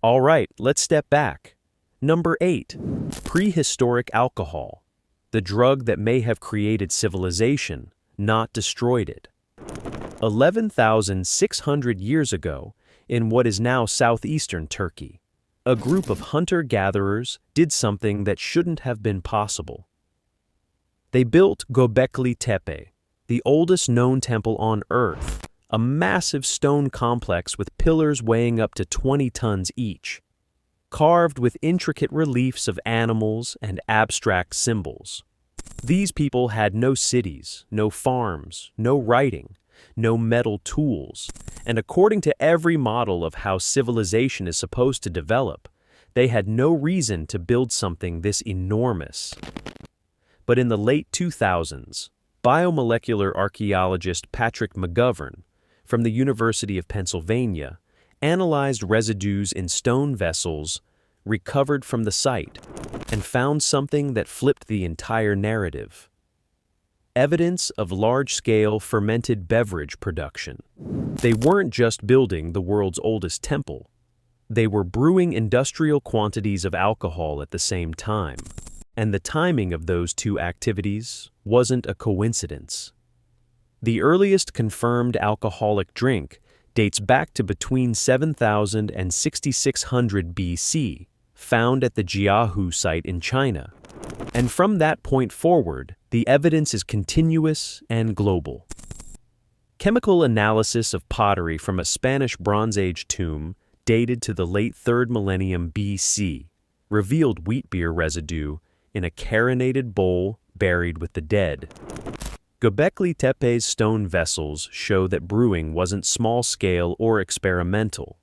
All right, let's step back. Number 8. Prehistoric alcohol, the drug that may have created civilization, not destroyed it. 11,600 years ago, in what is now southeastern Turkey, a group of hunter-gatherers did something that shouldn't have been possible. They built Göbekli Tepe, the oldest known temple on Earth, a massive stone complex with pillars weighing up to 20 tons each, carved with intricate reliefs of animals and abstract symbols. These people had no cities, no farms, no writing, no metal tools, and according to every model of how civilization is supposed to develop, they had no reason to build something this enormous. But in the late 2000s, biomolecular archaeologist Patrick McGovern from the University of Pennsylvania analyzed residues in stone vessels recovered from the site and found something that flipped the entire narrative. Evidence of large-scale fermented beverage production. They weren't just building the world's oldest temple. They were brewing industrial quantities of alcohol at the same time. And the timing of those two activities wasn't a coincidence. The earliest confirmed alcoholic drink dates back to between 7000 and 6600 BC, found at the Jiahu site in China. And from that point forward, the evidence is continuous and global. Chemical analysis of pottery from a Spanish Bronze Age tomb dated to the late 3rd millennium BC revealed wheat beer residue in a carbonated bowl buried with the dead. Göbekli Tepe's stone vessels show that brewing wasn't small-scale or experimental.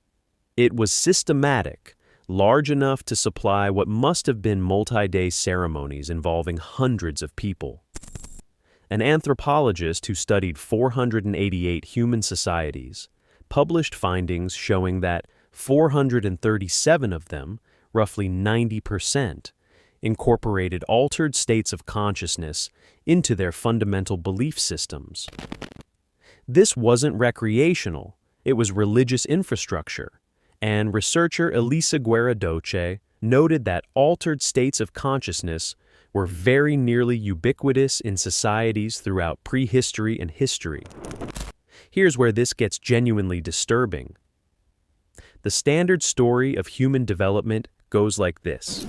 It was systematic, large enough to supply what must have been multi-day ceremonies involving hundreds of people. An anthropologist who studied 488 human societies published findings showing that 437 of them, roughly 90%, incorporated altered states of consciousness into their fundamental belief systems. This wasn't recreational, it was religious infrastructure, and researcher Elisa Guerradoce noted that altered states of consciousness were very nearly ubiquitous in societies throughout prehistory and history. Here's where this gets genuinely disturbing. The standard story of human development goes like this.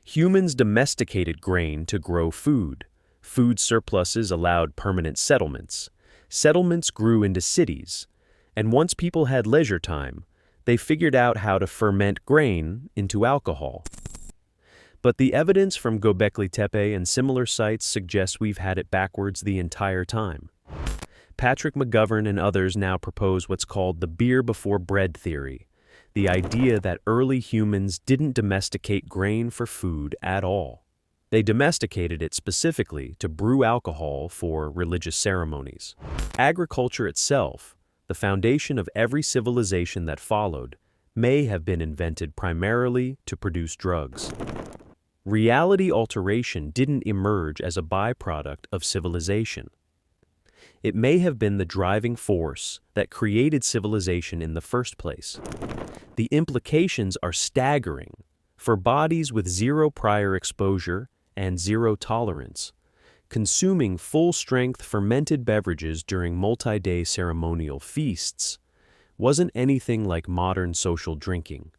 Humans domesticated grain to grow food. Food surpluses allowed permanent settlements. Settlements grew into cities. And once people had leisure time, they figured out how to ferment grain into alcohol. But the evidence from Göbekli Tepe and similar sites suggests we've had it backwards the entire time. Patrick McGovern and others now propose what's called the beer before bread theory, the idea that early humans didn't domesticate grain for food at all. They domesticated it specifically to brew alcohol for religious ceremonies. Agriculture itself, the foundation of every civilization that followed, may have been invented primarily to produce drugs. Reality alteration didn't emerge as a byproduct of civilization. It may have been the driving force that created civilization in the first place. The implications are staggering. For bodies with zero prior exposure and zero tolerance, consuming full-strength fermented beverages during multi-day ceremonial feasts wasn't anything like modern social drinking.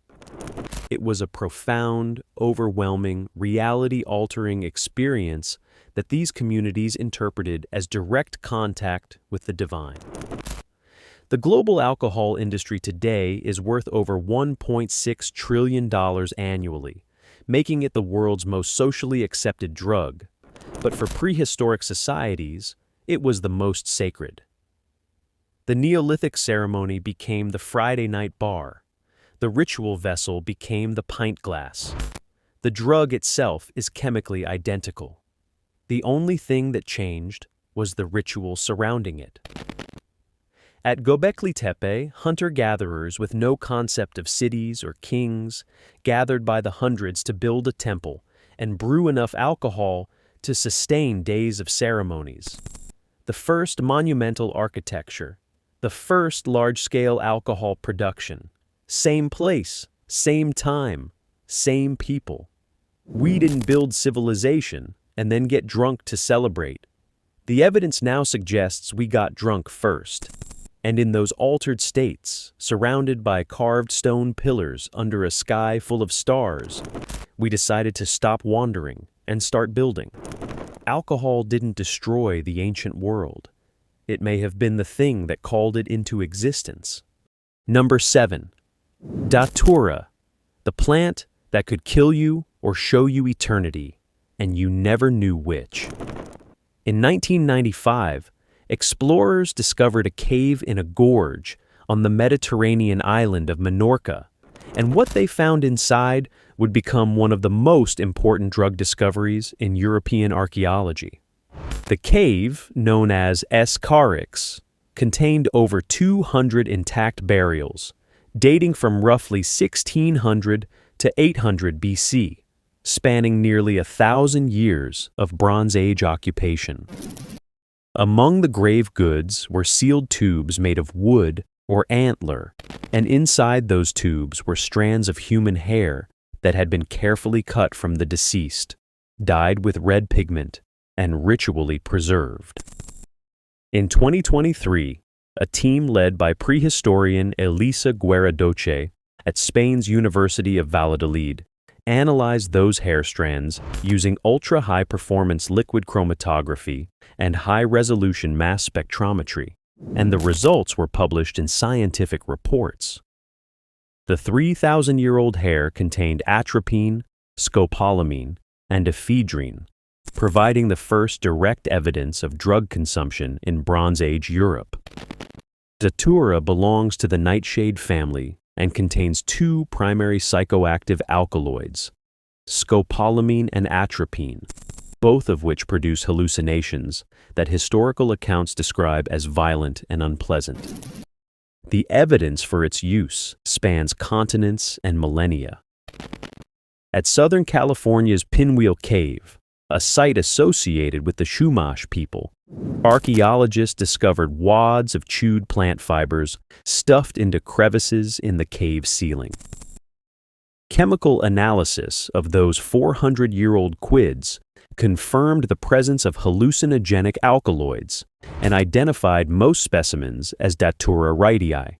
It was a profound, overwhelming, reality-altering experience that these communities interpreted as direct contact with the divine. The global alcohol industry today is worth over $1.6 trillion annually, making it the world's most socially accepted drug. But for prehistoric societies, it was the most sacred. The Neolithic ceremony became the Friday night bar. The ritual vessel became the pint glass. The drug itself is chemically identical. The only thing that changed was the ritual surrounding it. At Göbekli Tepe, hunter-gatherers with no concept of cities or kings gathered by the hundreds to build a temple and brew enough alcohol to sustain days of ceremonies. The first monumental architecture, the first large-scale alcohol production, Same place, same time, same people. We didn't build civilization and then get drunk to celebrate. The evidence now suggests we got drunk first, and in those altered states, surrounded by carved stone pillars under a sky full of stars, we decided to stop wandering and start building. Alcohol didn't destroy the ancient world. It may have been the thing that called it into existence. Number 7. Datura, the plant that could kill you or show you eternity, and you never knew which. In 1995, explorers discovered a cave in a gorge on the Mediterranean island of Minorca, and what they found inside would become one of the most important drug discoveries in European archaeology. The cave, known as Escarix, contained over 200 intact burials, dating from roughly 1600 to 800 BC, spanning nearly 1,000 years of Bronze Age occupation. Among the grave goods were sealed tubes made of wood or antler, and inside those tubes were strands of human hair that had been carefully cut from the deceased, dyed with red pigment, and ritually preserved. In 2023, a team led by prehistorian Elisa Guerradoce at Spain's University of Valladolid analyzed those hair strands using ultra-high-performance liquid chromatography and high-resolution mass spectrometry, and the results were published in scientific reports. The 3,000-year-old hair contained atropine, scopolamine, and ephedrine, providing the first direct evidence of drug consumption in Bronze Age Europe. Datura belongs to the nightshade family and contains 2 primary psychoactive alkaloids, scopolamine and atropine, both of which produce hallucinations that historical accounts describe as violent and unpleasant. The evidence for its use spans continents and millennia. At Southern California's Pinwheel Cave, a site associated with the Chumash people, archaeologists discovered wads of chewed plant fibers stuffed into crevices in the cave ceiling. Chemical analysis of those 400-year-old quids confirmed the presence of hallucinogenic alkaloids and identified most specimens as Datura wrightii.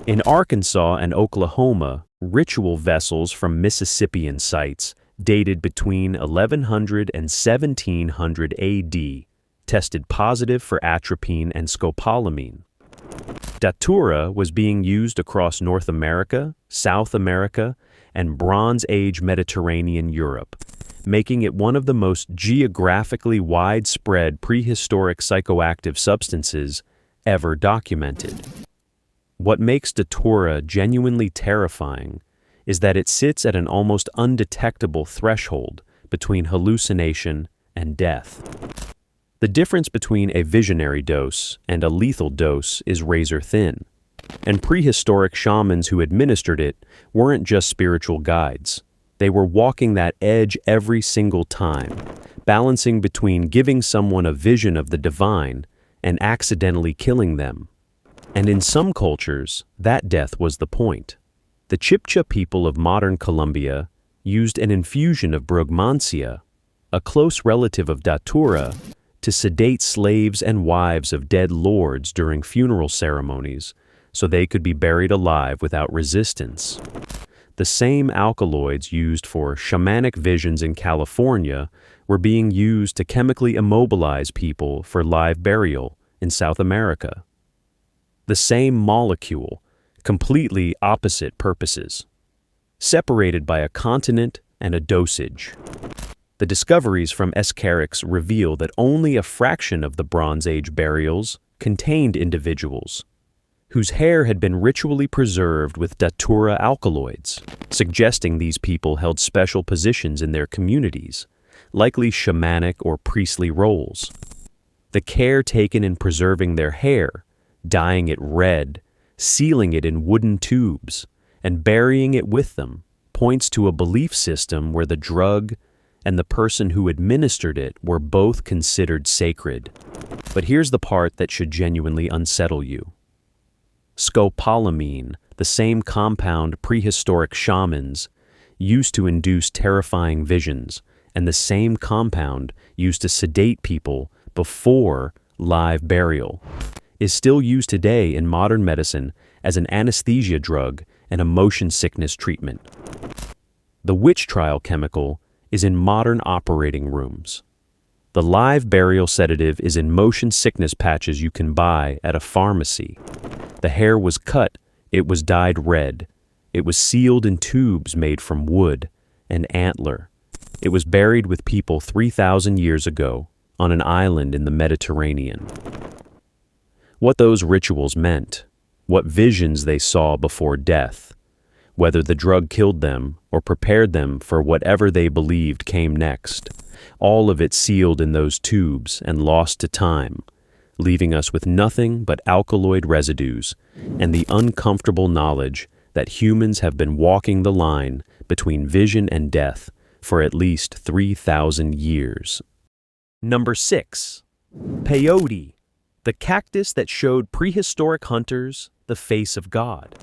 In Arkansas and Oklahoma, ritual vessels from Mississippian sites dated between 1100 and 1700 AD tested positive for atropine and scopolamine. Datura was being used across North America, South America, and Bronze Age Mediterranean Europe, making it one of the most geographically widespread prehistoric psychoactive substances ever documented. What makes datura genuinely terrifying is that it sits at an almost undetectable threshold between hallucination and death. The difference between a visionary dose and a lethal dose is razor thin, and prehistoric shamans who administered it weren't just spiritual guides. They were walking that edge every single time, balancing between giving someone a vision of the divine and accidentally killing them. And in some cultures, that death was the point. The Chibcha people of modern Colombia used an infusion of brugmancia, a close relative of datura, to sedate slaves and wives of dead lords during funeral ceremonies so they could be buried alive without resistance. The same alkaloids used for shamanic visions in California were being used to chemically immobilize people for live burial in South America. The same molecule, completely opposite purposes, separated by a continent and a dosage. The discoveries from Escarix reveal that only a fraction of the Bronze Age burials contained individuals whose hair had been ritually preserved with datura alkaloids, suggesting these people held special positions in their communities, likely shamanic or priestly roles. The care taken in preserving their hair, dyeing it red, sealing it in wooden tubes, and burying it with them, points to a belief system where the drug and the person who administered it were both considered sacred. But here's the part that should genuinely unsettle you. Scopolamine, the same compound prehistoric shamans used to induce terrifying visions, and the same compound used to sedate people before live burial, is still used today in modern medicine as an anesthesia drug and a motion sickness treatment. The witch trial chemical is in modern operating rooms. The live burial sedative is in motion sickness patches you can buy at a pharmacy. The hair was cut, it was dyed red. It was sealed in tubes made from wood and antler. It was buried with people 3,000 years ago on an island in the Mediterranean. What those rituals meant, what visions they saw before death, whether the drug killed them or prepared them for whatever they believed came next, all of it sealed in those tubes and lost to time, leaving us with nothing but alkaloid residues and the uncomfortable knowledge that humans have been walking the line between vision and death for at least 3,000 years. Number 6. Peyote, the cactus that showed prehistoric hunters the face of God.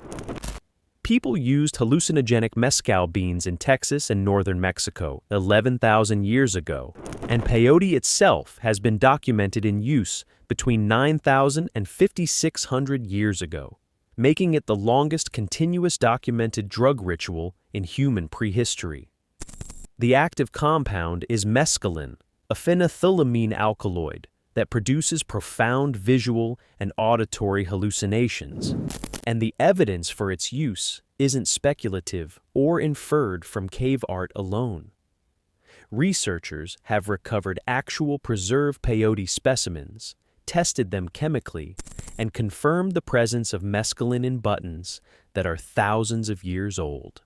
People used hallucinogenic mezcal beans in Texas and northern Mexico 11,000 years ago, and peyote itself has been documented in use between 9,000 and 5,600 years ago, making it the longest continuous documented drug ritual in human prehistory. The active compound is mescaline, a phenethylamine alkaloid that produces profound visual and auditory hallucinations, and the evidence for its use isn't speculative or inferred from cave art alone. Researchers have recovered actual preserved peyote specimens, tested them chemically, and confirmed the presence of mescaline in buttons that are thousands of years old.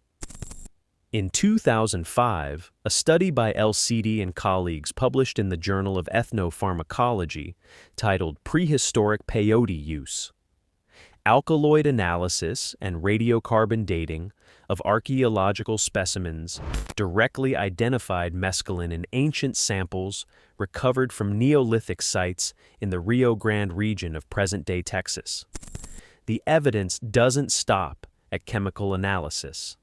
In 2005, a study by LCD and colleagues published in the Journal of Ethnopharmacology titled Prehistoric Peyote Use: Alkaloid Analysis and Radiocarbon Dating of Archaeological Specimens directly identified mescaline in ancient samples recovered from Neolithic sites in the Rio Grande region of present-day Texas. The evidence doesn't stop at chemical analysis.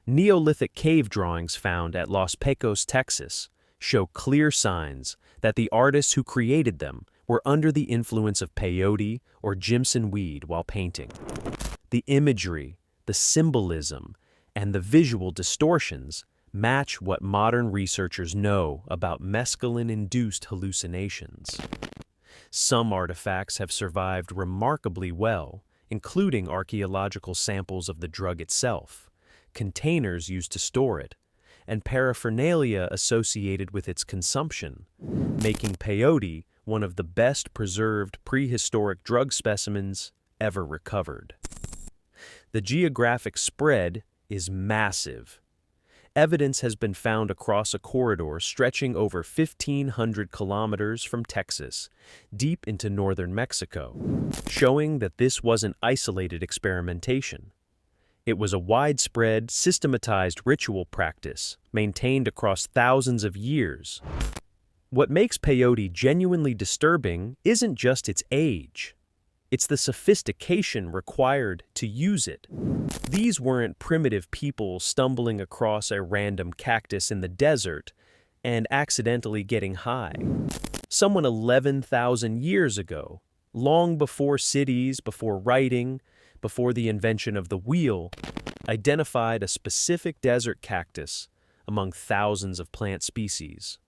Neolithic cave drawings found at Los Pecos, Texas, show clear signs that the artists who created them were under the influence of peyote or Jimson weed while painting. The imagery, the symbolism, and the visual distortions match what modern researchers know about mescaline-induced hallucinations. Some artifacts have survived remarkably well, including archaeological samples of the drug itself, containers used to store it, and paraphernalia associated with its consumption, making peyote one of the best preserved prehistoric drug specimens ever recovered. The geographic spread is massive. Evidence has been found across a corridor stretching over 1,500 kilometers from Texas, deep into northern Mexico, showing that this wasn't isolated experimentation. It was a widespread, systematized ritual practice maintained across thousands of years. What makes peyote genuinely disturbing isn't just its age. It's the sophistication required to use it. These weren't primitive people stumbling across a random cactus in the desert and accidentally getting high. Someone 11,000 years ago, long before cities, before writing, before the invention of the wheel, identified a specific desert cactus among thousands of plant species,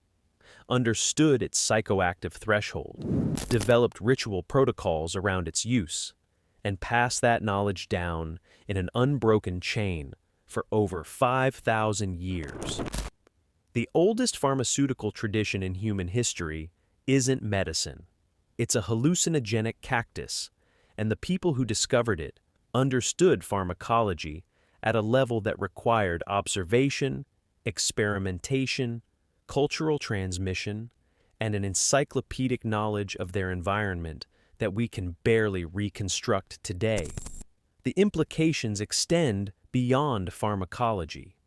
understood its psychoactive threshold, developed ritual protocols around its use, and passed that knowledge down in an unbroken chain for over 5,000 years. The oldest pharmaceutical tradition in human history isn't medicine. It's a hallucinogenic cactus, and the people who discovered it understood pharmacology at a level that required observation, experimentation, cultural transmission, and an encyclopedic knowledge of their environment that we can barely reconstruct today. The implications extend beyond pharmacology.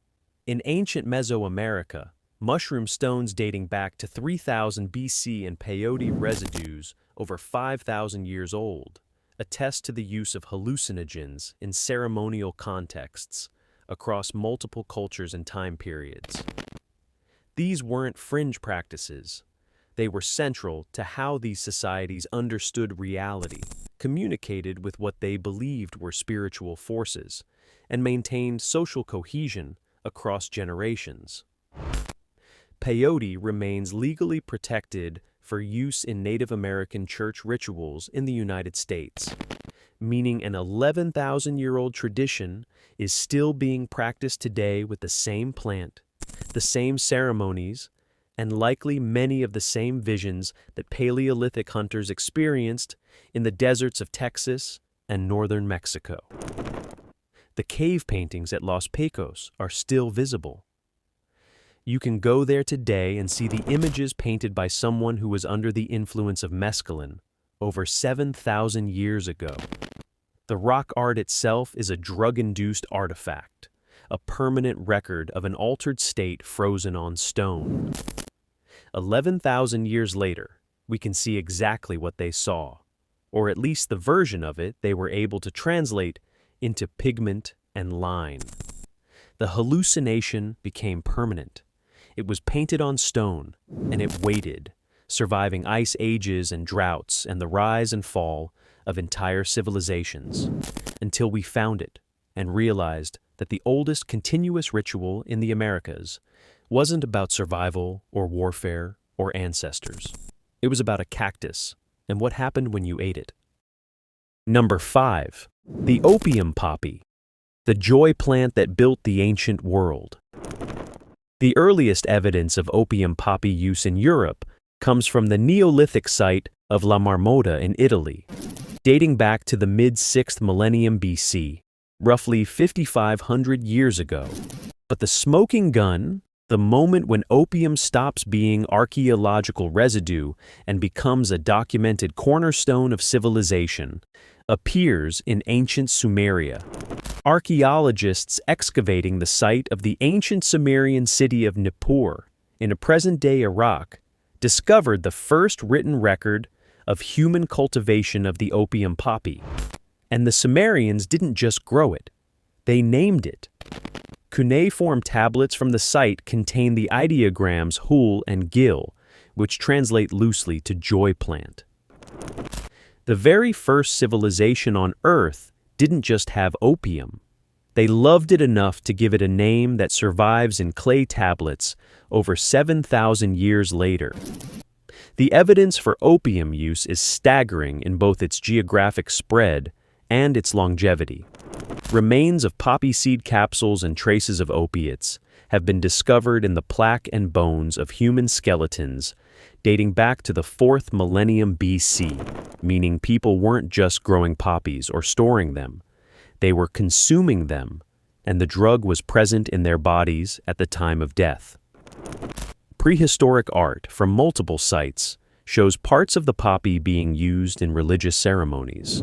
In ancient Mesoamerica, mushroom stones dating back to 3000 BC and peyote residues over 5,000 years old, attest to the use of hallucinogens in ceremonial contexts across multiple cultures and time periods. These weren't fringe practices. They were central to how these societies understood reality, communicated with what they believed were spiritual forces, and maintained social cohesion across generations. Peyote remains legally protected for use in Native American church rituals in the United States, meaning an 11,000-year-old tradition is still being practiced today with the same plant, the same ceremonies, and likely many of the same visions that Paleolithic hunters experienced in the deserts of Texas and northern Mexico. The cave paintings at Los Pecos are still visible. You can go there today and see the images painted by someone who was under the influence of mescaline over 7,000 years ago. The rock art itself is a drug-induced artifact, a permanent record of an altered state frozen on stone. 11,000 years later, we can see exactly what they saw, or at least the version of it they were able to translate into pigment and line. The hallucination became permanent. It was painted on stone, and it waited, surviving ice ages and droughts and the rise and fall of entire civilizations, until we found it and realized that the oldest continuous ritual in the Americas wasn't about survival or warfare or ancestors. It was about a cactus and what happened when you ate it. Number 5. The opium poppy, the joy plant that built the ancient world. The earliest evidence of opium poppy use in Europe comes from the Neolithic site of La Marmota in Italy, dating back to the mid-6th millennium BC, roughly 5,500 years ago. But the smoking gun, the moment when opium stops being archaeological residue and becomes a documented cornerstone of civilization, appears in ancient Sumeria. Archaeologists excavating the site of the ancient Sumerian city of Nippur in present-day Iraq discovered the first written record of human cultivation of the opium poppy. And the Sumerians didn't just grow it, they named it. Cuneiform tablets from the site contain the ideograms hul and gil, which translate loosely to joy plant. The very first civilization on Earth didn't just have opium. They loved it enough to give it a name that survives in clay tablets over 7,000 years later. The evidence for opium use is staggering in both its geographic spread and its longevity. Remains of poppy seed capsules and traces of opiates have been discovered in the plaque and bones of human skeletons dating back to the 4th millennium BC, meaning people weren't just growing poppies or storing them. They were consuming them, and the drug was present in their bodies at the time of death. Prehistoric art from multiple sites shows parts of the poppy being used in religious ceremonies.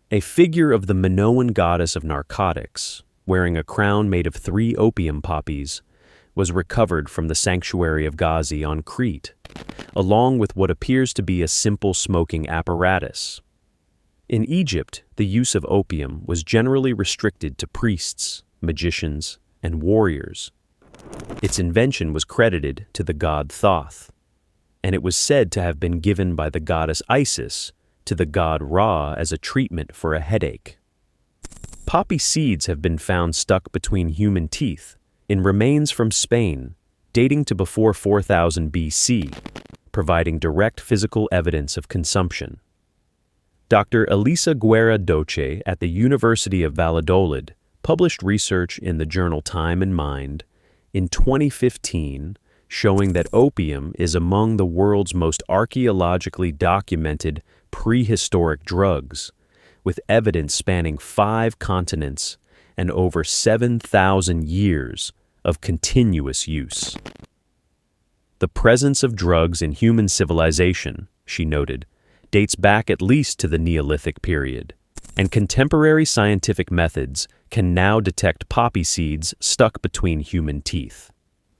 A figure of the Minoan goddess of narcotics, wearing a crown made of 3 opium poppies, was recovered from the sanctuary of Ghazi on Crete, along with what appears to be a simple smoking apparatus. In Egypt, the use of opium was generally restricted to priests, magicians, and warriors. Its invention was credited to the god Thoth, and it was said to have been given by the goddess Isis to the god Ra as a treatment for a headache. Poppy seeds have been found stuck between human teeth in remains from Spain, dating to before 4000 BC, providing direct physical evidence of consumption. Dr. Elisa Guerra Doce at the University of Valladolid published research in the journal Time and Mind in 2015 showing that opium is among the world's most archaeologically documented prehistoric drugs, with evidence spanning 5 continents and over 7,000 years of continuous use. The presence of drugs in human civilization, she noted, dates back at least to the Neolithic period, and contemporary scientific methods can now detect poppy seeds stuck between human teeth.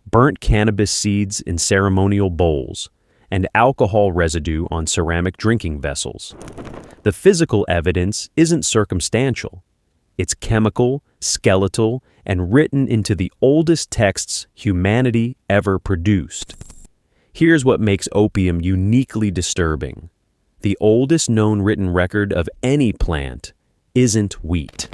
Burnt cannabis seeds in ceremonial bowls, and alcohol residue on ceramic drinking vessels. The physical evidence isn't circumstantial. It's chemical, skeletal, and written into the oldest texts humanity ever produced. Here's what makes opium uniquely disturbing. The oldest known written record of any plant isn't wheat.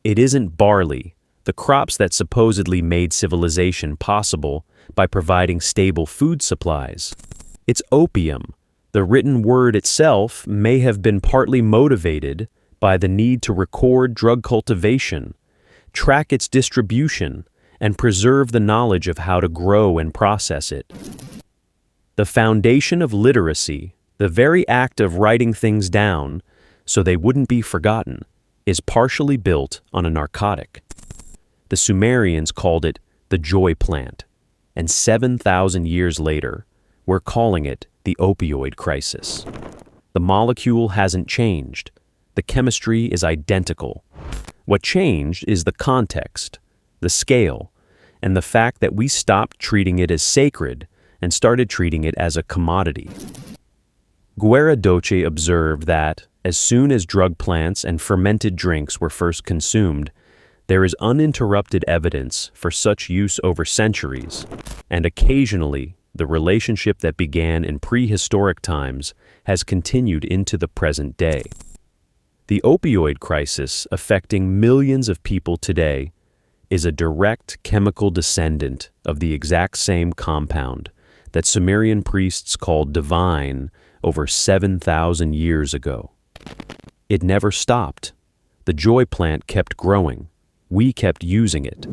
It isn't barley, the crops that supposedly made civilization possible by providing stable food supplies. It's opium. The written word itself may have been partly motivated by the need to record drug cultivation, track its distribution, and preserve the knowledge of how to grow and process it. The foundation of literacy, the very act of writing things down so they wouldn't be forgotten, is partially built on a narcotic. The Sumerians called it the joy plant, and 7,000 years later, we're calling it the opioid crisis. The molecule hasn't changed. The chemistry is identical. What changed is the context, the scale, and the fact that we stopped treating it as sacred and started treating it as a commodity. Guerradoce observed that, as soon as drug plants and fermented drinks were first consumed, there is uninterrupted evidence for such use over centuries, and occasionally the relationship that began in prehistoric times has continued into the present day. The opioid crisis affecting millions of people today is a direct chemical descendant of the exact same compound that Sumerian priests called divine over 7,000 years ago. It never stopped. The joy plant kept growing. We kept using it.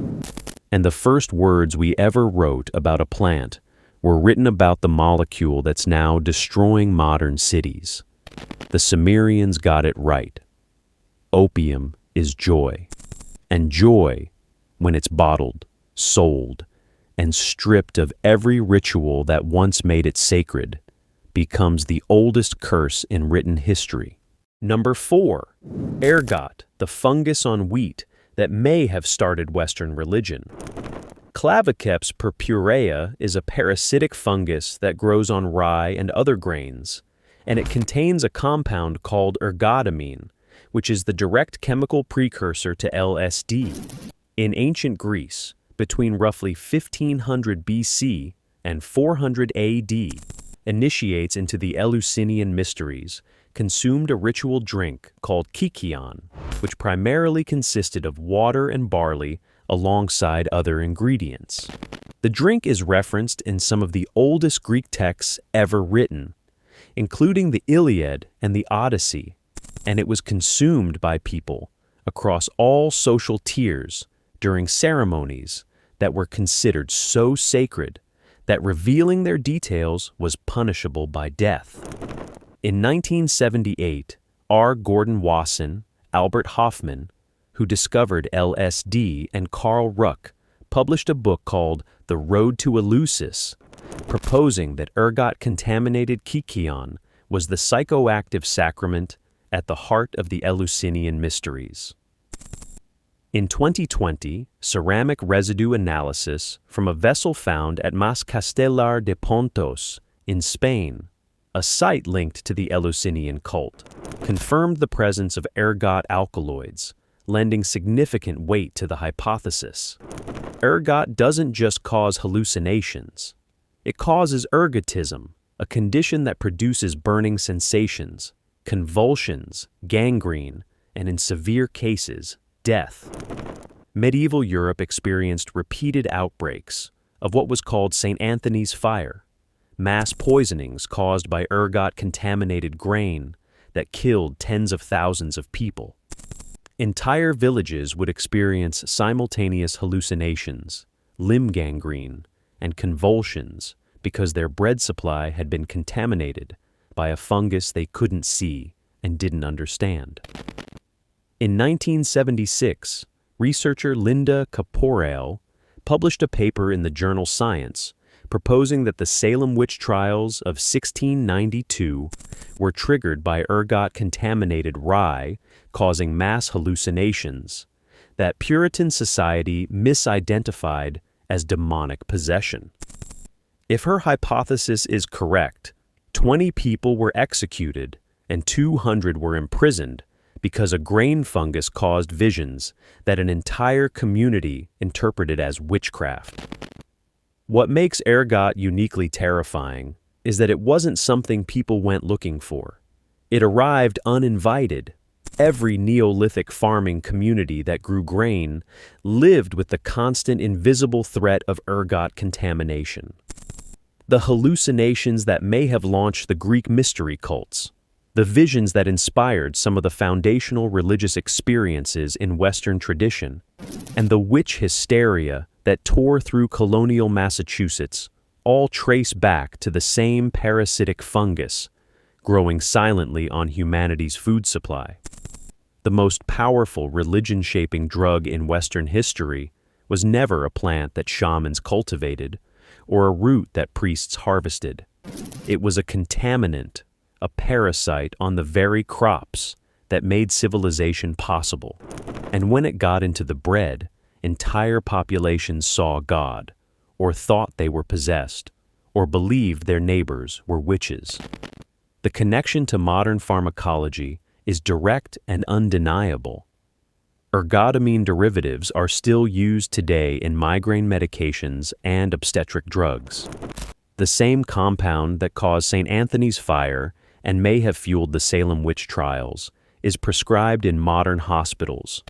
And the first words we ever wrote about a plant were written about the molecule that's now destroying modern cities. The Sumerians got it right. Opium is joy. And joy, when it's bottled, sold, and stripped of every ritual that once made it sacred, becomes the oldest curse in written history. Number 4. Ergot, the fungus on wheat that may have started Western religion. Claviceps purpurea is a parasitic fungus that grows on rye and other grains, and it contains a compound called ergotamine, which is the direct chemical precursor to LSD. In ancient Greece, between roughly 1500 BC and 400 AD, initiates into the Eleusinian mysteries, consumed a ritual drink called kykeon, which primarily consisted of water and barley alongside other ingredients. The drink is referenced in some of the oldest Greek texts ever written, including the Iliad and the Odyssey, and it was consumed by people across all social tiers during ceremonies that were considered so sacred that revealing their details was punishable by death. In 1978, R. Gordon Wasson, Albert Hofmann, who discovered LSD, and Carl Ruck published a book called The Road to Eleusis, proposing that ergot-contaminated kykeon was the psychoactive sacrament at the heart of the Eleusinian mysteries. In 2020, ceramic residue analysis from a vessel found at Mas Castellar de Pontos in Spain, a site linked to the Eleusinian cult, confirmed the presence of ergot alkaloids, lending significant weight to the hypothesis. Ergot doesn't just cause hallucinations. It causes ergotism, a condition that produces burning sensations, convulsions, gangrene, and in severe cases, death. Medieval Europe experienced repeated outbreaks of what was called St. Anthony's fire, mass poisonings caused by ergot-contaminated grain that killed tens of thousands of people. Entire villages would experience simultaneous hallucinations, limb gangrene, and convulsions because their bread supply had been contaminated by a fungus they couldn't see and didn't understand. In 1976, researcher Linda Caporal published a paper in the journal Science proposing that the Salem witch trials of 1692 were triggered by ergot-contaminated rye causing mass hallucinations that Puritan society misidentified as demonic possession. If her hypothesis is correct, 20 people were executed and 200 were imprisoned because a grain fungus caused visions that an entire community interpreted as witchcraft. What makes ergot uniquely terrifying is that it wasn't something people went looking for. It arrived uninvited. Every Neolithic farming community that grew grain lived with the constant invisible threat of ergot contamination. The hallucinations that may have launched the Greek mystery cults, the visions that inspired some of the foundational religious experiences in Western tradition, and the witch hysteria that tore through colonial Massachusetts all trace back to the same parasitic fungus growing silently on humanity's food supply. The most powerful religion-shaping drug in Western history was never a plant that shamans cultivated or a root that priests harvested. It was a contaminant, a parasite on the very crops that made civilization possible. And when it got into the bread, entire populations saw God, or thought they were possessed, or believed their neighbors were witches. The connection to modern pharmacology is direct and undeniable. Ergotamine derivatives are still used today in migraine medications and obstetric drugs. The same compound that caused St. Anthony's fire and may have fueled the Salem witch trials is prescribed in modern hospitals.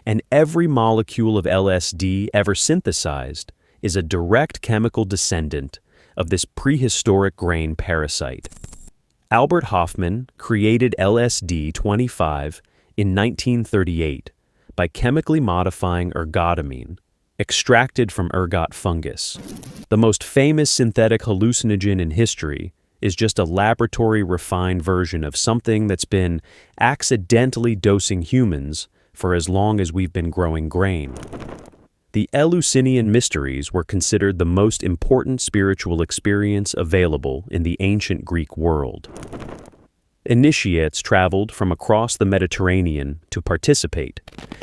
And every molecule of LSD ever synthesized is a direct chemical descendant of this prehistoric grain parasite. Albert Hofmann created LSD-25 in 1938 by chemically modifying ergotamine, extracted from ergot fungus. The most famous synthetic hallucinogen in history is just a laboratory-refined version of something that's been accidentally dosing humans for as long as we've been growing grain. The Eleusinian mysteries were considered the most important spiritual experience available in the ancient Greek world. Initiates traveled from across the Mediterranean to participate,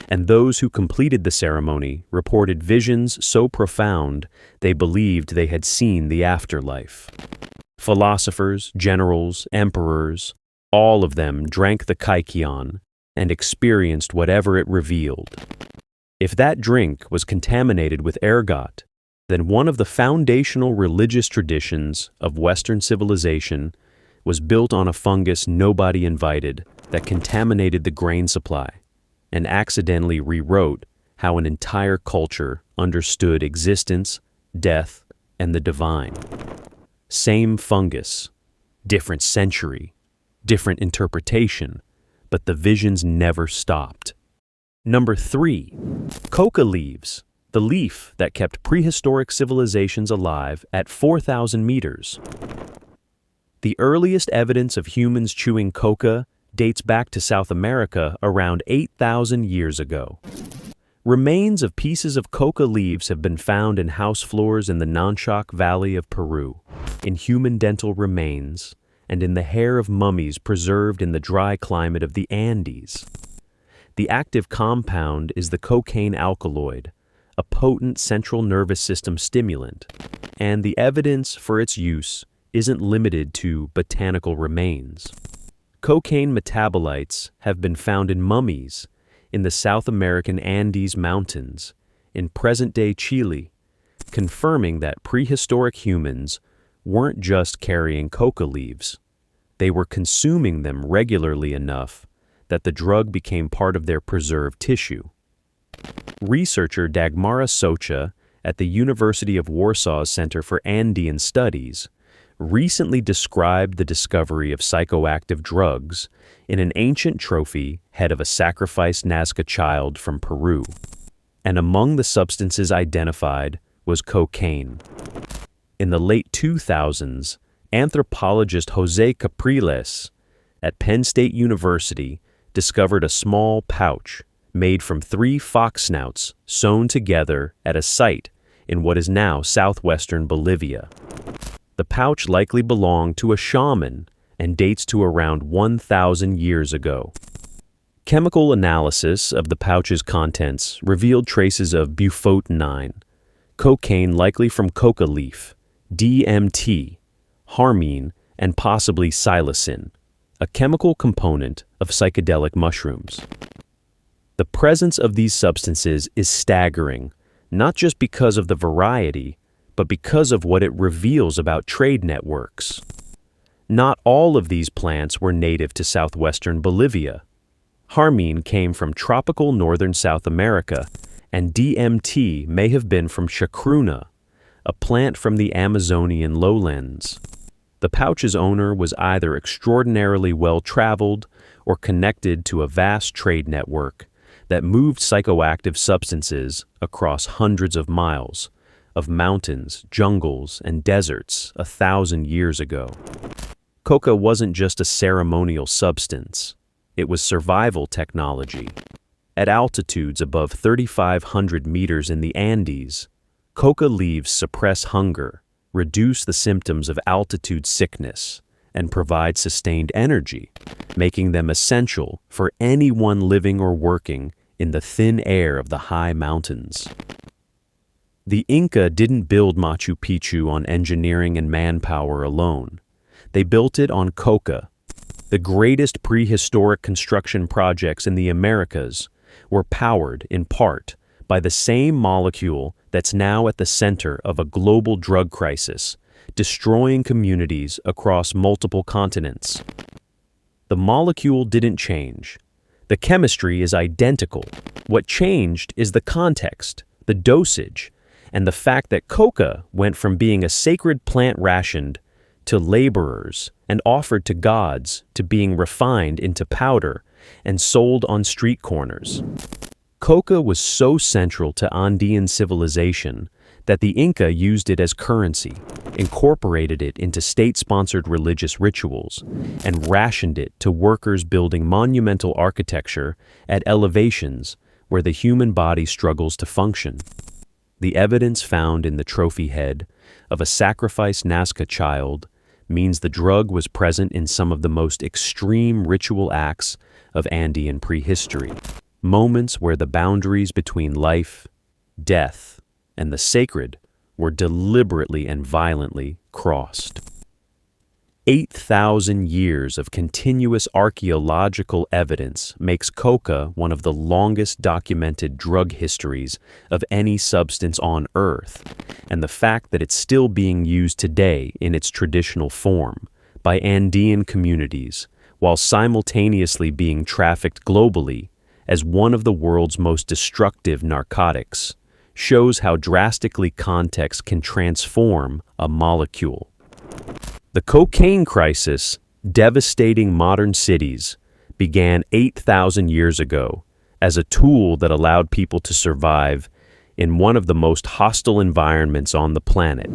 and those who completed the ceremony reported visions so profound they believed they had seen the afterlife. Philosophers, generals, emperors, all of them drank the kykeon and experienced whatever it revealed. If that drink was contaminated with ergot, then one of the foundational religious traditions of Western civilization was built on a fungus nobody invited that contaminated the grain supply and accidentally rewrote how an entire culture understood existence, death, and the divine. Same fungus, different century, different interpretation, but the visions never stopped. Number 3, coca leaves, the leaf that kept prehistoric civilizations alive at 4,000 meters. The earliest evidence of humans chewing coca dates back to South America around 8,000 years ago. Remains of pieces of coca leaves have been found in house floors in the Nanchac Valley of Peru, in human dental remains, and in the hair of mummies preserved in the dry climate of the Andes. The active compound is the cocaine alkaloid, a potent central nervous system stimulant, and the evidence for its use isn't limited to botanical remains. Cocaine metabolites have been found in mummies in the South American Andes Mountains, in present-day Chile, confirming that prehistoric humans weren't just carrying coca leaves. They were consuming them regularly enough that the drug became part of their preserved tissue. Researcher Dagmara Socha at the University of Warsaw's Center for Andean Studies recently described the discovery of psychoactive drugs in an ancient trophy head of a sacrificed Nazca child from Peru. And among the substances identified was cocaine. In the late 2000s, anthropologist José Capriles at Penn State University discovered a small pouch made from 3 fox snouts sewn together at a site in what is now southwestern Bolivia. The pouch likely belonged to a shaman and dates to around 1,000 years ago. Chemical analysis of the pouch's contents revealed traces of bufotenine, cocaine likely from coca leaf, DMT, harmine, and possibly psilocybin, a chemical component of psychedelic mushrooms. The presence of these substances is staggering, not just because of the variety, but because of what it reveals about trade networks. Not all of these plants were native to southwestern Bolivia. Harmine came from tropical northern South America, and DMT may have been from chacruna, a plant from the Amazonian lowlands. The pouch's owner was either extraordinarily well-traveled or connected to a vast trade network that moved psychoactive substances across hundreds of miles of mountains, jungles, and deserts 1,000 years ago. Coca wasn't just a ceremonial substance. It was survival technology. At altitudes above 3,500 meters in the Andes, coca leaves suppress hunger, reduce the symptoms of altitude sickness, and provide sustained energy, making them essential for anyone living or working in the thin air of the high mountains. The Inca didn't build Machu Picchu on engineering and manpower alone. They built it on coca. The greatest prehistoric construction projects in the Americas were powered, in part, by the same molecule that's now at the center of a global drug crisis, destroying communities across multiple continents. The molecule didn't change. The chemistry is identical. What changed is the context, the dosage, and the fact that coca went from being a sacred plant rationed to laborers and offered to gods to being refined into powder and sold on street corners. Coca was so central to Andean civilization that the Inca used it as currency, incorporated it into state-sponsored religious rituals, and rationed it to workers building monumental architecture at elevations where the human body struggles to function. The evidence found in the trophy head of a sacrificed Nazca child means the drug was present in some of the most extreme ritual acts of Andean prehistory, moments where the boundaries between life, death, and the sacred were deliberately and violently crossed. 8,000 years of continuous archaeological evidence makes coca one of the longest documented drug histories of any substance on Earth, and the fact that it's still being used today in its traditional form by Andean communities while simultaneously being trafficked globally as one of the world's most destructive narcotics shows how drastically context can transform a molecule. The cocaine crisis, devastating modern cities, began 8,000 years ago as a tool that allowed people to survive in one of the most hostile environments on the planet.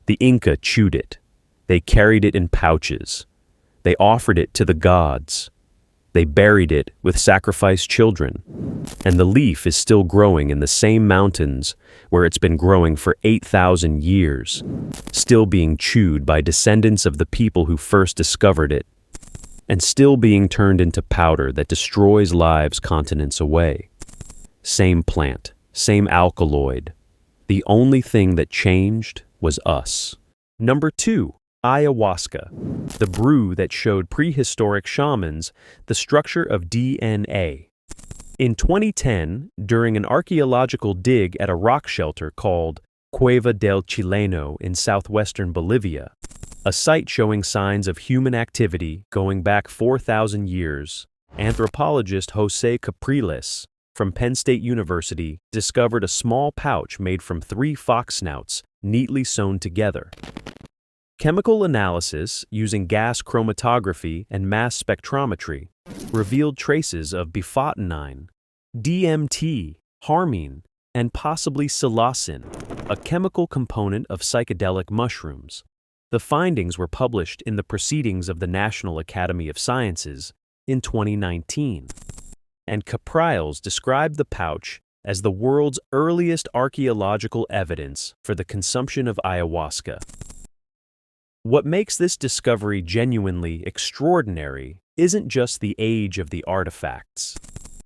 The Inca chewed it. They carried it in pouches. They offered it to the gods. They buried it with sacrificed children. And the leaf is still growing in the same mountains where it's been growing for 8,000 years, still being chewed by descendants of the people who first discovered it, and still being turned into powder that destroys lives continents away. Same plant, same alkaloid. The only thing that changed was us. Number 2. Ayahuasca, the brew that showed prehistoric shamans the structure of DNA. In 2010, during an archaeological dig at a rock shelter called Cueva del Chileno in southwestern Bolivia, a site showing signs of human activity going back 4,000 years, anthropologist Jose Capriles from Penn State University discovered a small pouch made from 3 fox snouts neatly sewn together. Chemical analysis using gas chromatography and mass spectrometry revealed traces of bifotenine, DMT, harmine, and possibly psilocybin, a chemical component of psychedelic mushrooms. The findings were published in the Proceedings of the National Academy of Sciences in 2019. And Capriles described the pouch as the world's earliest archaeological evidence for the consumption of ayahuasca. What makes this discovery genuinely extraordinary isn't just the age of the artifacts.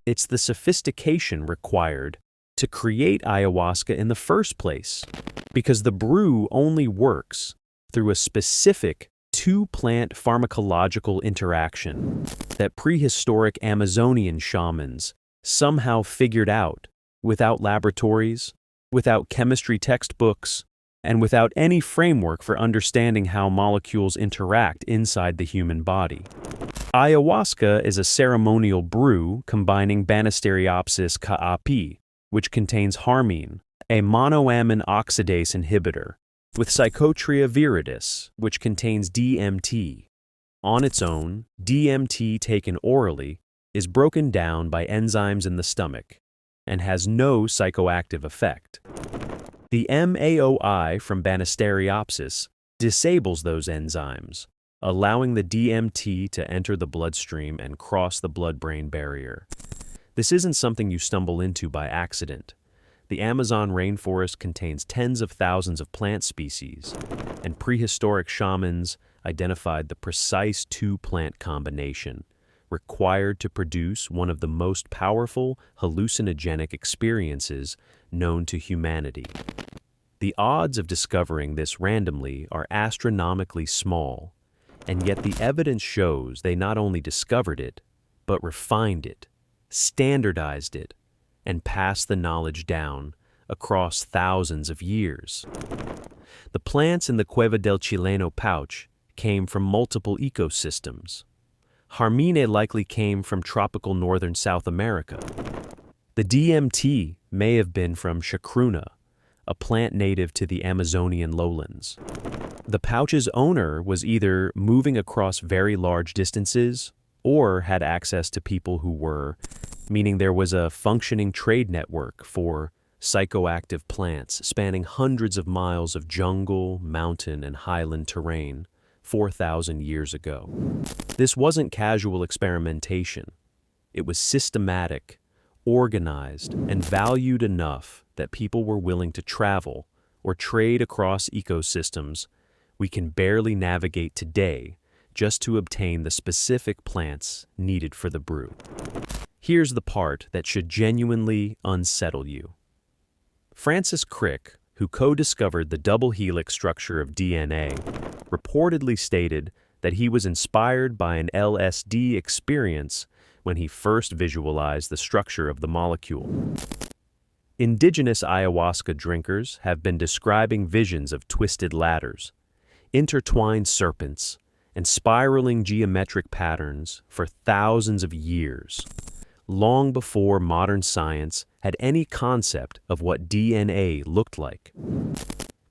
It's the sophistication required to create ayahuasca in the first place, because the brew only works through a specific two-plant pharmacological interaction that prehistoric Amazonian shamans somehow figured out without laboratories, without chemistry textbooks, and without any framework for understanding how molecules interact inside the human body. Ayahuasca is a ceremonial brew combining Banisteriopsis kaapi, which contains harmine, a monoamine oxidase inhibitor, with Psychotria viridis, which contains DMT. On its own, DMT taken orally is broken down by enzymes in the stomach and has no psychoactive effect. The MAOI from Banisteriopsis disables those enzymes, allowing the DMT to enter the bloodstream and cross the blood-brain barrier. This isn't something you stumble into by accident. The Amazon rainforest contains tens of thousands of plant species, and prehistoric shamans identified the precise two-plant combination required to produce one of the most powerful hallucinogenic experiences known to humanity. The odds of discovering this randomly are astronomically small, and yet the evidence shows they not only discovered it, but refined it, standardized it, and passed the knowledge down across thousands of years. The plants in the Cueva del Chileno pouch came from multiple ecosystems. Harmine likely came from tropical northern South America. The DMT may have been from chacruna, a plant native to the Amazonian lowlands. The pouch's owner was either moving across very large distances or had access to people who were, meaning there was a functioning trade network for psychoactive plants spanning hundreds of miles of jungle, mountain, and highland terrain 4,000 years ago. This wasn't casual experimentation. It was systematic, organized, and valued enough that people were willing to travel or trade across ecosystems we can barely navigate today just to obtain the specific plants needed for the brew. Here's the part that should genuinely unsettle you. Francis Crick, who co-discovered the double helix structure of DNA, reportedly stated that he was inspired by an LSD experience when he first visualized the structure of the molecule. Indigenous ayahuasca drinkers have been describing visions of twisted ladders, intertwined serpents, and spiraling geometric patterns for thousands of years, long before modern science had any concept of what DNA looked like.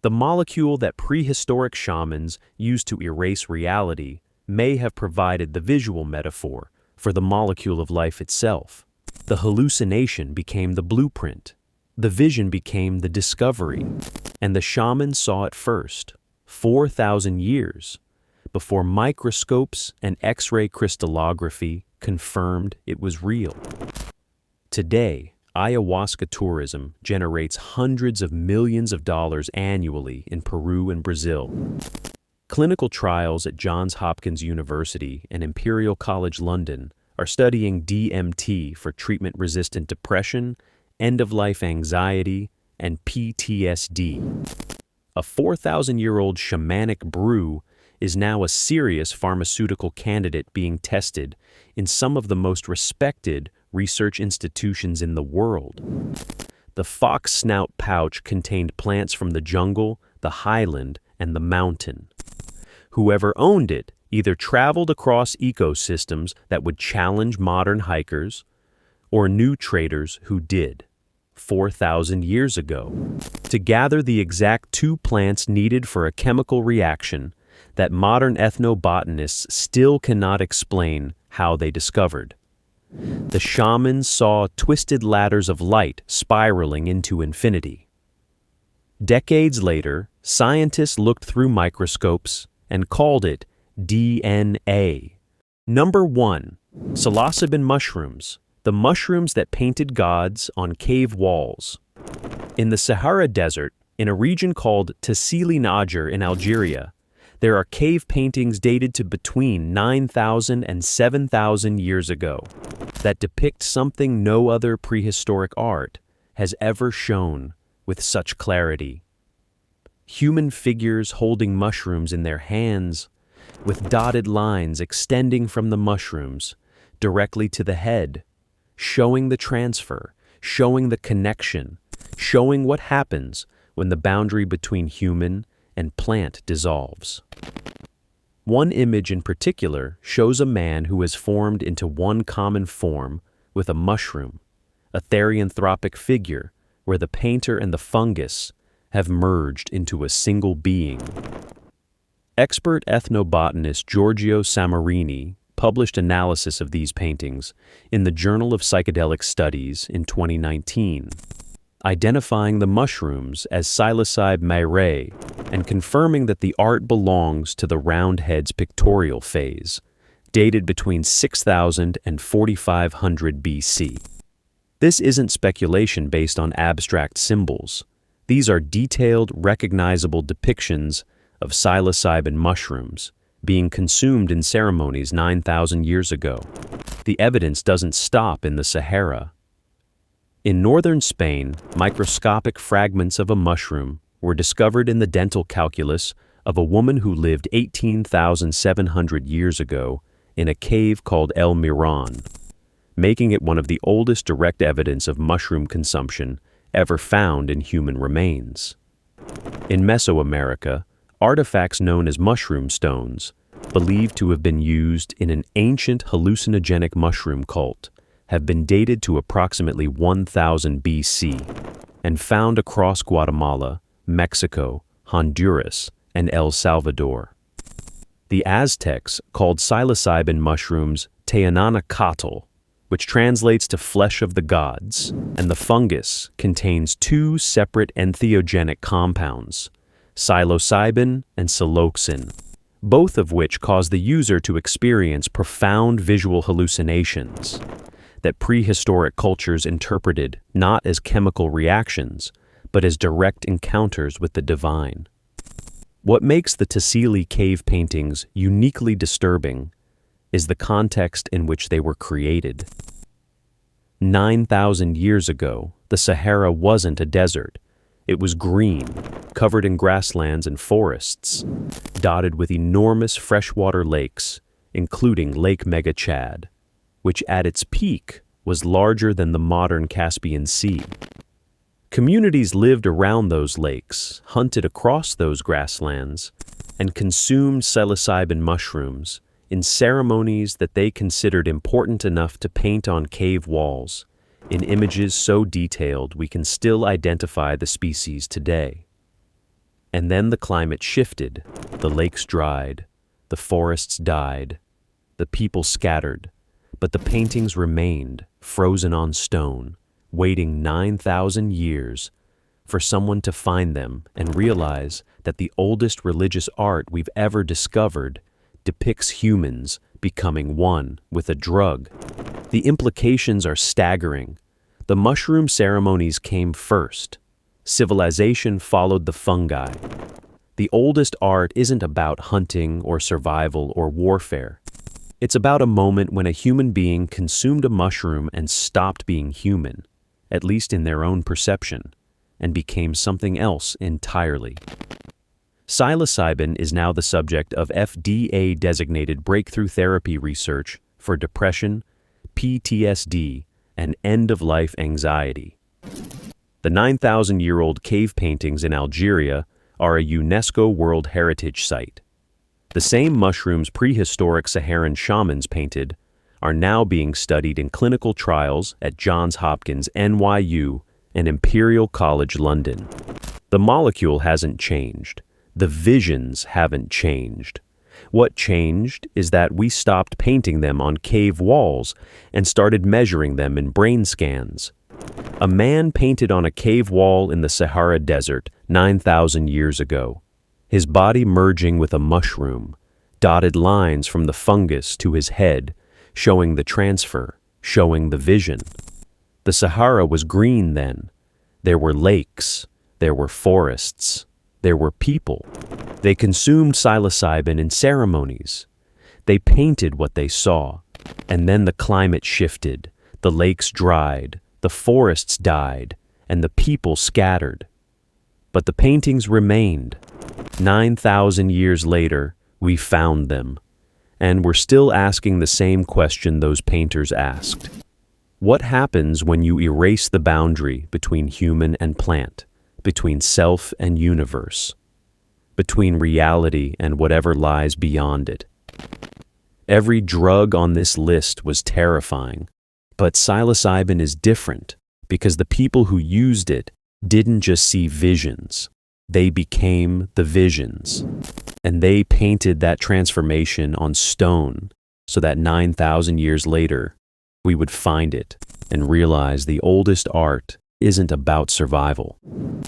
The molecule that prehistoric shamans used to erase reality may have provided the visual metaphor for the molecule of life itself. The hallucination became the blueprint, the vision became the discovery, and the shaman saw it first, 4,000 years, before microscopes and X-ray crystallography confirmed it was real. Today, ayahuasca tourism generates hundreds of millions of dollars annually in Peru and Brazil. Clinical trials at Johns Hopkins University and Imperial College London are studying DMT for treatment-resistant depression, end-of-life anxiety, and PTSD. A 4,000-year-old shamanic brew is now a serious pharmaceutical candidate being tested in some of the most respected research institutions in the world. The fox snout pouch contained plants from the jungle, the highland, and the mountain. Whoever owned it either traveled across ecosystems that would challenge modern hikers, or knew traders who did, 4,000 years ago, to gather the exact two plants needed for a chemical reaction that modern ethnobotanists still cannot explain how they discovered. The shamans saw twisted ladders of light spiraling into infinity. Decades later, scientists looked through microscopes and called it DNA. Number 1. Psilocybin mushrooms, the mushrooms that painted gods on cave walls. In the Sahara Desert, in a region called Tassili Najer in Algeria, there are cave paintings dated to between 9,000 and 7,000 years ago that depict something no other prehistoric art has ever shown with such clarity. Human figures holding mushrooms in their hands, with dotted lines extending from the mushrooms directly to the head, showing the transfer, showing the connection, showing what happens when the boundary between human and plant dissolves. One image in particular shows a man who has formed into one common form with a mushroom, a therianthropic figure where the painter and the fungus have merged into a single being. Expert ethnobotanist Giorgio Samarini published analysis of these paintings in the Journal of Psychedelic Studies in 2019, identifying the mushrooms as psilocybe myrrhae and confirming that the art belongs to the Roundheads pictorial phase, dated between 6000 and 4500 BC. This isn't speculation based on abstract symbols. These are detailed, recognizable depictions of psilocybin mushrooms being consumed in ceremonies 9,000 years ago. The evidence doesn't stop in the Sahara. In northern Spain, microscopic fragments of a mushroom were discovered in the dental calculus of a woman who lived 18,700 years ago in a cave called El Miran, making it one of the oldest direct evidence of mushroom consumption ever found in human remains. In Mesoamerica, artifacts known as mushroom stones, believed to have been used in an ancient hallucinogenic mushroom cult, have been dated to approximately 1000 BC and found across Guatemala, Mexico, Honduras, and El Salvador. The Aztecs called psilocybin mushrooms teananacatl, which translates to flesh of the gods, and the fungus contains two separate entheogenic compounds, psilocybin and psiloxin, both of which cause the user to experience profound visual hallucinations that prehistoric cultures interpreted not as chemical reactions, but as direct encounters with the divine. What makes the Tassili cave paintings uniquely disturbing is the context in which they were created. 9,000 years ago, the Sahara wasn't a desert. It was green, covered in grasslands and forests, dotted with enormous freshwater lakes, including Lake Megachad, which at its peak was larger than the modern Caspian Sea. Communities lived around those lakes, hunted across those grasslands, and consumed psilocybin mushrooms in ceremonies that they considered important enough to paint on cave walls, in images so detailed we can still identify the species today. And then the climate shifted, the lakes dried, the forests died, the people scattered, but the paintings remained, frozen on stone, waiting 9,000 years for someone to find them and realize that the oldest religious art we've ever discovered depicts humans becoming one with a drug. The implications are staggering. The mushroom ceremonies came first. Civilization followed the fungi. The oldest art isn't about hunting or survival or warfare. It's about a moment when a human being consumed a mushroom and stopped being human, at least in their own perception, and became something else entirely. Psilocybin is now the subject of FDA-designated breakthrough therapy research for depression, PTSD, and end-of-life anxiety. The 9,000-year-old cave paintings in Algeria are a UNESCO World Heritage Site. The same mushrooms prehistoric Saharan shamans painted are now being studied in clinical trials at Johns Hopkins, NYU, and Imperial College London. The molecule hasn't changed. The visions haven't changed. What changed is that we stopped painting them on cave walls and started measuring them in brain scans. A man painted on a cave wall in the Sahara Desert 9,000 years ago, his body merging with a mushroom, dotted lines from the fungus to his head, showing the transfer, showing the vision. The Sahara was green then. There were lakes, there were forests, there were people. They consumed psilocybin in ceremonies. They painted what they saw, and then the climate shifted, the lakes dried, the forests died, and the people scattered. But the paintings remained. 9,000 years later, We found them. And we're still asking the same question those painters asked. What happens when you erase the boundary between human and plant, between self and universe, between reality and whatever lies beyond it? Every drug on this list was terrifying, but psilocybin is different because the people who used it didn't just see visions, they became the visions. And they painted that transformation on stone so that 9,000 years later, we would find it and realize the oldest art isn't about survival.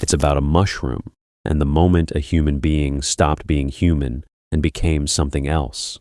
It's about a mushroom and the moment a human being stopped being human and became something else.